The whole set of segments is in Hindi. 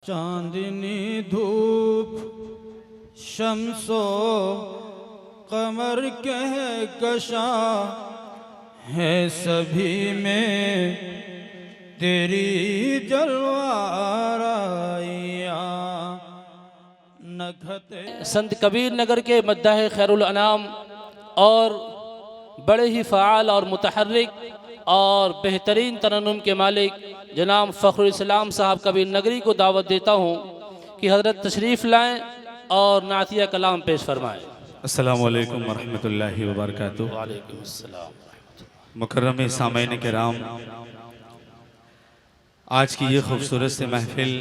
चांदनी धूप शम्सो कमर कह कशा है सभी में तेरी जलवाराइया नखते। संत कबीर नगर के मद्दाह खैरुल अनाम और बड़े ही फ़ाल और मुतहर्रिक और बेहतरीन तरन्नुम के मालिक जनाब फ़खरुल इस्लाम साहब कबीर नगरी को दावत देता हूँ कि हज़रत तशरीफ़ लाएँ और नातिया कलाम पेश फरमाएँ। अस्सलामु अलैकुम वरहमतुल्लाहि वबरकातुहू। वालेकुम अस्सलाम। मुकर्रम सामईन किराम, आज की ये खूबसूरत सी महफिल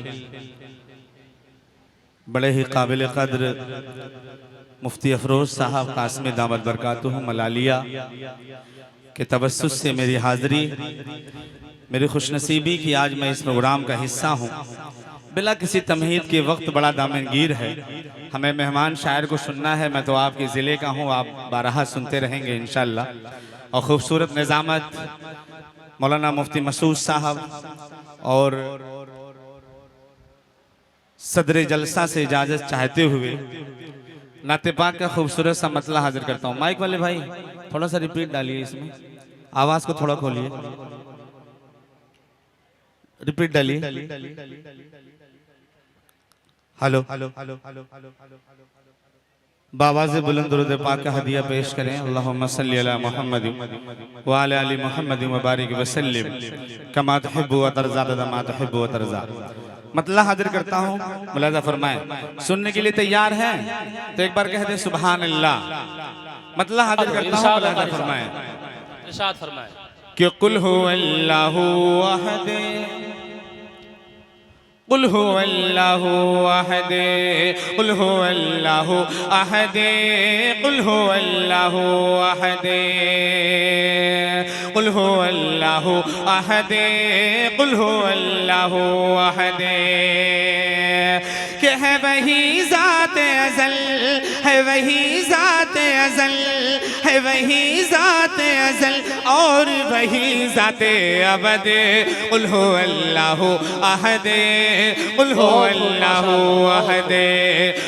बड़े ही काबिल कद्र मुफ्ती अफरोज़ साहब कासिम दामत बरकातुहू मलालिया के तवस्सुस से मेरी हाज़री, मेरी खुशनसीबी कि आज मैं इस प्रोग्राम का हिस्सा हूँ। बिला किसी तमहीद के वक्त बड़ा दामनगीर है, हमें मेहमान शायर को सुनना है। मैं तो आपके ज़िले का हूँ, आप बारहा सुनते रहेंगे इंशाअल्लाह। और ख़ूबसूरत निज़ामत मौलाना मुफ्ती मसूद साहब और सदर जलसा से इजाज़त चाहते हुए नाते पाक का खूबसूरत सा मतला हाजिर करता हूँ। माइक वाले भाई थोड़ा सा रिपीट डालिए, इसमें आवाज़ को थोड़ा खोलिए, रिपीट डालिए। Hello hello hello hello hello बावाज़े बुलंद दुरूद पाक का हदिया पेश करें। अल्लाहुम्मा सल्ली अला मुहम्मद व अला आलि मुहम्मद व बारिक व सल्लिम कमा तुहिब्बु व तर्ज़ा मा तुहिब्बु व तर्ज़ा। मतला हाजिर करता हूँ, मुलाज़ा फरमाएं। सुनने के लिए तैयार हैं तो एक बार कह दे सुभान अल्लाह। मतला हाजिर करता हूँ, मुलाज़ा फरमाएं। इरशाद फरमाएं कि कुल हुवल्लाहु अहद, कुल हुवल्लाहु अहद, कुल हुवल्लाहु अहद, कुल हुवल्लाहु अहद, कुल हुवल्लाहु अहद, कुल हुवल्लाहु अहद। कि है वही ज़ात अज़ल, है वही ज़ात अज़ल, है वही ज़ात अज़ल और वही ज़ात अबद। कुल हुवल्लाहु अहद, कुल हुवल्लाहु अहद,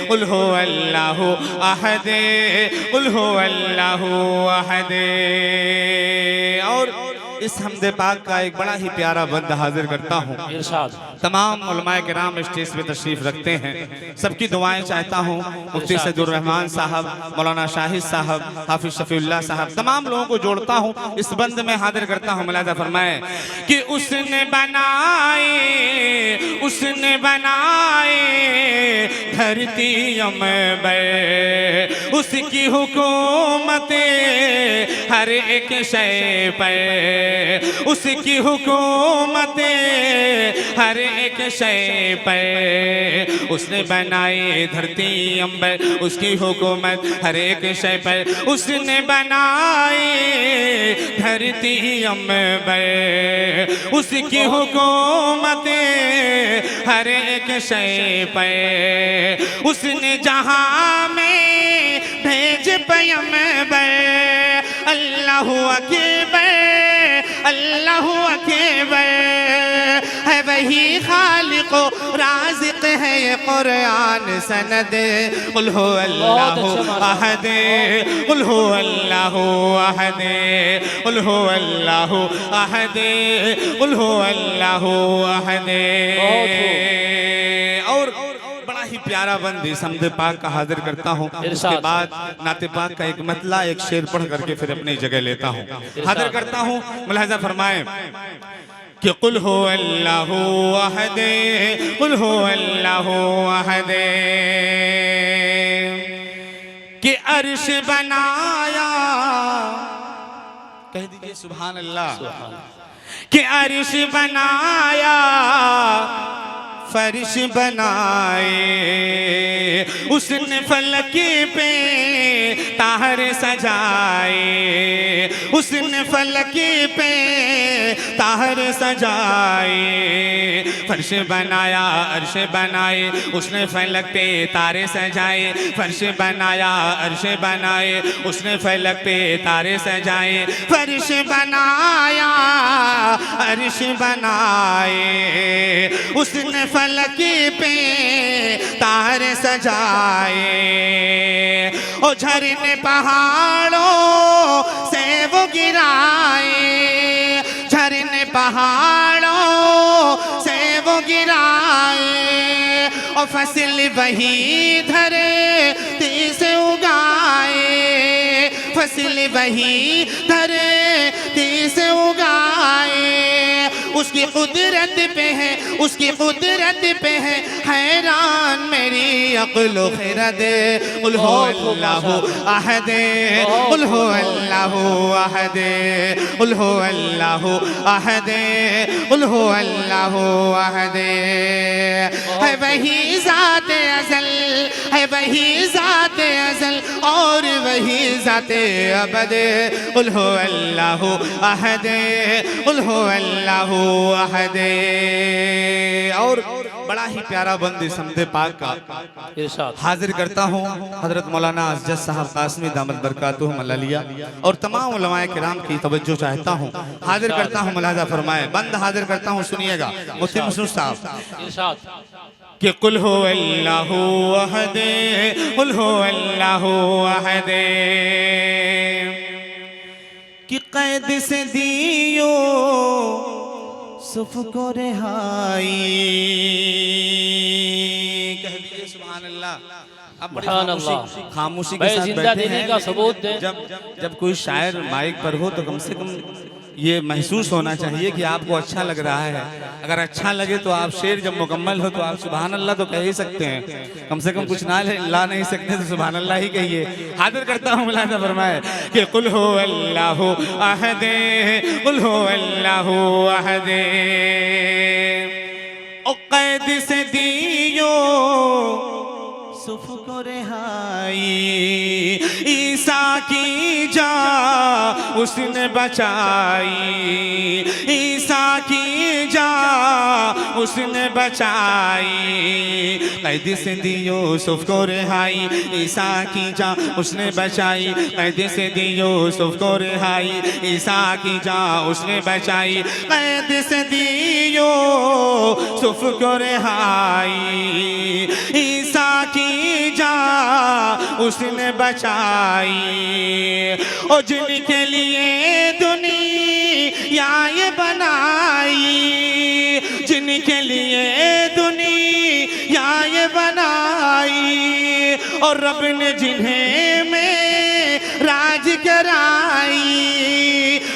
कुल हुवल्लाहु अहद, कुल हुवल्लाहु अहद। और इस हमदे पाक का एक बड़ा ही प्यारा बंद हाजिर करता हूँ। इरशाद। तमाम उलमाए किराम स्टेज पे तशरीफ रखते हैं, सबकी दुआएं चाहता हूँ। मुफ्ती सैयदुर रहमान साहब, मौलाना शाहिद साहब, हाफिज शफीउल्लाह साहब, तमाम लोगों को जोड़ता हूँ, इस बंद में हाजिर करता हूँ। मुलाज़ा फरमाए कि उसने बनाए, उसने बनाए धरती अम्बर, उसकी हुकूमत हर एक शय पर, उसकी हुकूमत हर एक शय पर। उसने बनाए धरती अंबर, उसकी हुकूमत हर एक शय पर। उसने बनाए धरती अंबर, उसकी हुकूमत हर एक शय पर। उसने जहां में भेज पैगंबर, अल्लाहु अकबर, अल्लाहु अकबर। है वही खालिक राज़िक है ये कुरान सनद। कुल हुवल्लाहु अहद, कुल हुवल्लाहु अहद, कुल हुवल्लाहु अहद, कुल हुवल्लाहु अहद। और बड़ा ही प्यारा बंद इस हमदे पाक का हाजिर करता हूँ। उसके बाद नाते पाक का एक मतला, एक शेर पढ़ करके फिर अपनी जगह लेता हूँ, हाजिर करता हूँ। मुलाहिज़ा फरमाएं कि कुल हुवल्लाहु अहद, कुल हुवल्लाहु अहद। कि अर्श बनाया, कह दीजिए सुभान अल्लाह। कि अर्श बनाया, फर्श बनाए, उसने फलक पे ताहर सजाए, उसने फलक पे ताहर सजाए, फर्श बनाया अर्श बनाए, उसने फलक पे तारे सजाए, फर्श बनाया अर्श बनाए, उसने फलक पे तारे सजाए, फर्श बनाया अर्श बनाए, उसने फलक पे तारे सजाए, ओ झरने पहाड़ों से वो गिराए, झरने पहाड़ों से वो गिराए, और फसल वही धरती से उगाए, फसल वही धरती से उगाए, उसकी कुदरत पे है, उसकी कुदरत पे है हैरान मेरी अक्ल खिरद। कुल हो अल्लाहु अहद, कुल हो अल्लाहु अहद, कुल हो अल्लाहु अहद, कुल हो अल्लाहु अहद। है वही ज़ात अज़ल, है वही ज़ात अज़ल और वही ज़ात अबद। कुल हो अल्लाहु अहद, कुल हो अल्लाहु अहद। और बड़ा ही प्यारा बंद समदे पाक का इरशाद हाजिर करता हूँ हजरत मौलाना अज़्ज़द साहब कासमी दामद बरकातुहू मलालिया और तमाम उलमाए किराम की तवज्जो चाहता हूँ। हाजिर करता हूँ, मुलाजा फरमाए। बंद हाजिर करता हूँ, सुनिएगा मुफ्ती मसरूर साहब इरशाद कि कुल हो अल्लाहु अहद, कुल हो अल्लाहु अहद, कि कैद से दियो सुफ को रिहाई। कह दीजिए सुभान अल्लाह। अब बड़ी सुभान अल्लाह। खामोशी के भाई साथ जिंदा बैठे देने हैं। का सबूत दें। जब कोई शायर माइक पर हो तो कम से कम ये महसूस होना चाहिए कि आपको अच्छा लग रहा है। अगर अच्छा लगे तो आप शेर जब मुकम्मल हो तो आप सुभान अल्लाह तो कह ही सकते हैं, कम से कम कुछ ना ला नहीं सकते तो सुभान अल्लाह ही कहिए। हाजिर करता हूँ, मुलाजा फरमाए कि कुल हो अल्लाहु अहद, कुल हो अल्लाहु अहद, ओ कैद से दियो सुफ को रिहाई, ईसा की जा उसने बचाई, ईसा की जा उसने बचाई, कैद से दी यूसुफ को रिहाई, ईसा की जा उसने बचाई, कैद से दी यूसुफ को रिहाई, ईसा की जा उसने बचाई, कैद से दी यूसुफ को रिहाई, ईसा की जा उसने बचाई, और जिनके लिए दुनिया ये बनाई, जिनके लिए दुनिया ये बनाई, और रब ने जिन्हें में राज कराई,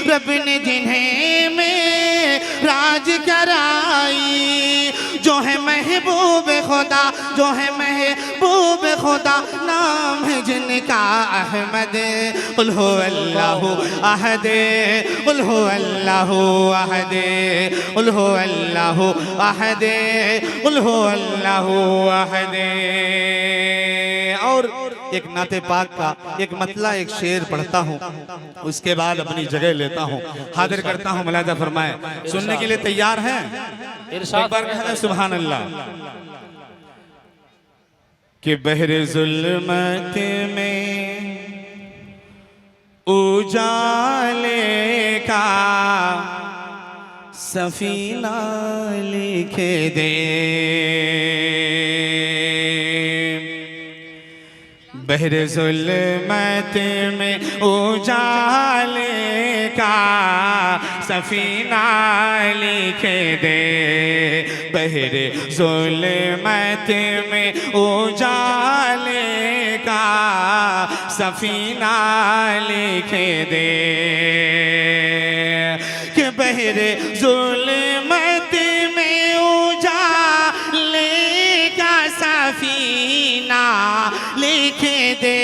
रब ने जिन्हें में राज कराई, जो है महबूब खुदा, जो है महबूब खुदा, नाम है जिनका अहमद। कुल हो अल्लाहु अहद, कुल हो अल्लाहु अहद, कुल हो अल्लाहु अहद, कुल हो अल्लाहु अहद। और एक नाते पाक का एक मतला एक शेर पढ़ता हूँ, उसके बाद अपनी जगह लेता हूँ। हाजिर करता हूँ, मुलाजा फरमाए। सुनने के लिए तैयार हैं? एक बार कहना सुभान अल्लाह। कि बहरे जुल्मत में उजाले का सफीना लिखे दे, बहरे जुल्मत में उजाले का सफीना लिखे दे, बहरे जुल्मत में उजाले का सफीना लिखे दे, कि बहरे जुल्मत में उजाले का सफीना लिखे दे,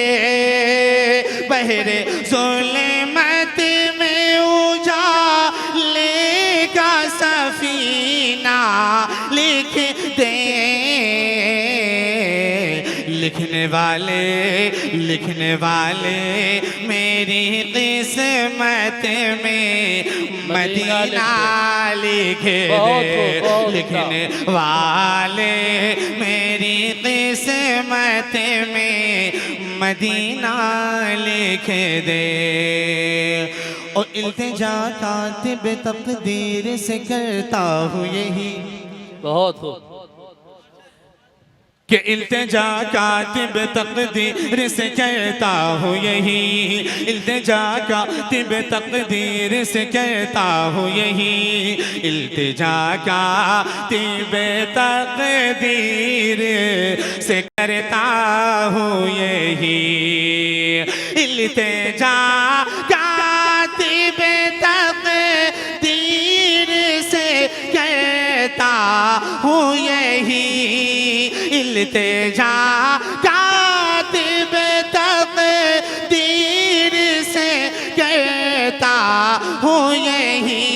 बहरे जुल्मत में उजाले का सफीना लिख दे, लिखने वाले मेरी किस्मत में मदीना लिख दे। लिखने वाले मेरी किस्मत में मदीना लिख दे। और इल्तिजा कातिब तकदीर से करता हूँ यही बहुत खूब। कि इल्तिजा कातिब तकदीर से कहता हूँ यही। इल्तिजा कातिब तकदीर से कहता हूँ यही। इल्तिजा कातिब तकदीर से करता हूँ यही। इल्तिजा कातिब तकदीर से कहता हूँ यही। इल्तिजा कातिब तकदीर से कहता हूँ यही।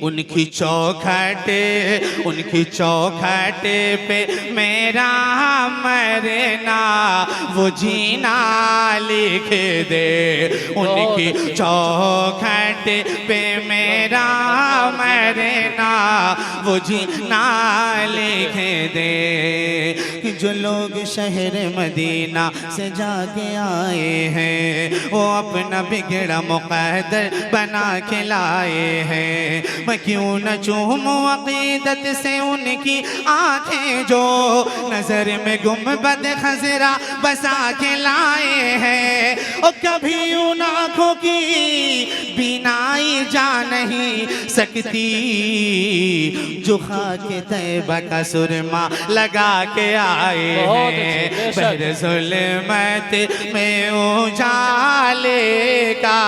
उनकी चौखट पे मेरा मरना वो जीना लिख दे। उनकी चौखट पे मेरा मरना वो जीना लिख दे। कि जो लोग शहर मदीना से जाके आए हैं वो अपना बिगड़ा मुक़द्दर बना के लाए हैं। मैं क्यों न चूमूं अक़ीदत से उनकी आँखें जो नजर में गुंबद खज़रा बसा के लाए हैं। और कभी उन आँखों की बीनाई जा नहीं सकती जो खाके तैबा का सुरमा लगा के आए हैं। बहर ज़ुल्मत में उजाले का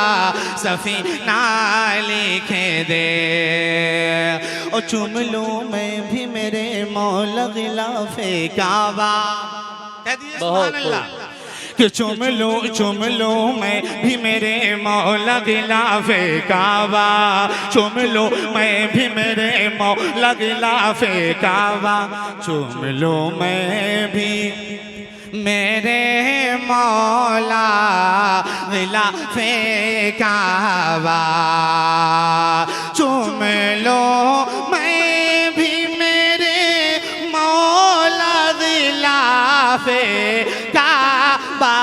सफीना लिख दे। और चूम लूं मैं भी मेरे मौला गिलाफ़े काबा। बहुत कि चूम लूं मैं भी मेरे मौला गिलाफ़े काबा। चूम लूं मैं भी मेरे मौला गिलाफ़े काबा। चूम लूं मैं भी मेरे मौला गिलाफ़े काबा। चूम लो मैं भी मेरे मौला गिलाफ़े काबा।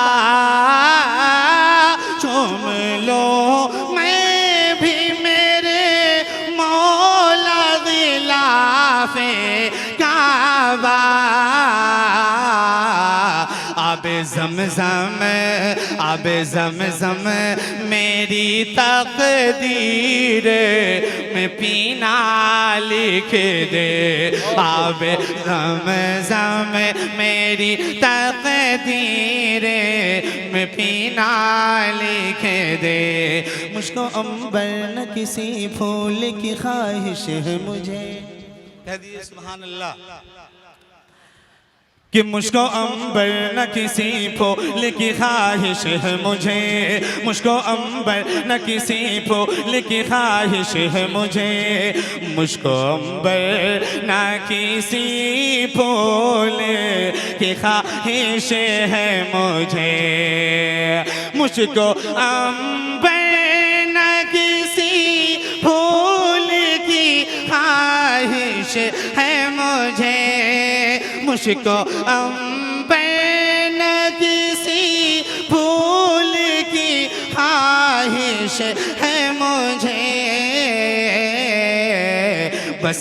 चूम लो मैं भी मेरे मौला गिलाफ़े काबा। आबे ज़मज़म मेरी तकदीर में पीना लिख दे। आबे ज़मज़म मेरी तकदीर में पीना लिख दे। मुझको अंबर न किसी फूल की ख्वाहिश है मुझे। कह दिए सुभान अल्लाह। कि मुझको अंबर न किसी फूल की ख्वाहिश है मुझे। मुझको अंबर न किसी फूल की ख्वाहिश है मुझे। मुझको अंबर न किसी फूल की ख्वाहिश है मुझे। मुझको अंबर न किसी फूल की ख्वाहिश है मुझे। मुझको अंबर न किसी फूल की ख्वाहिश है मुझे। बस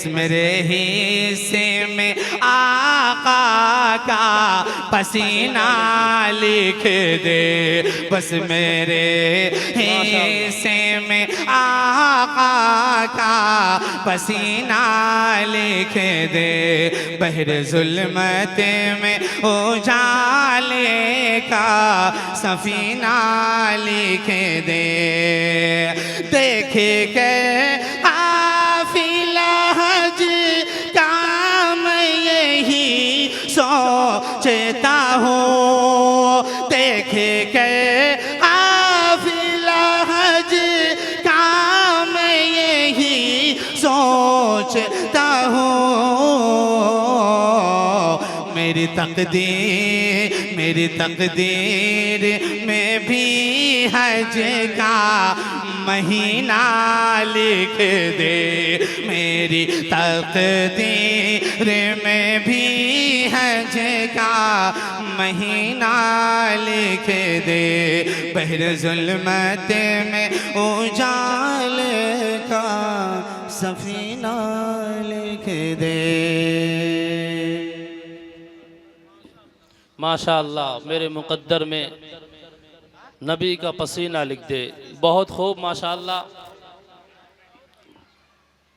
मेरे हिस्से में आका का पसीना लिख दे। बस मेरे हिस्से में आका का पसीना लिख दे। बहर ज़ुल्मत में उजाले का सफीना लिख दे। देखे के काफिला हज का मैं यही सोचता हूँ। देखे के काफिला हज का मैं यही सोचता हूँ। मेरी तकदीर में भी हज का महीना लिख दे, मेरी तकदीर में भी हज का महीना लिख दे, बहर जुल्मत में उजाले का सफीना लिख दे। माशाअल्लाह, मेरे मुक़द्दर में नबी का पसीना लिख दे। बहुत खूब माशाअल्लाह।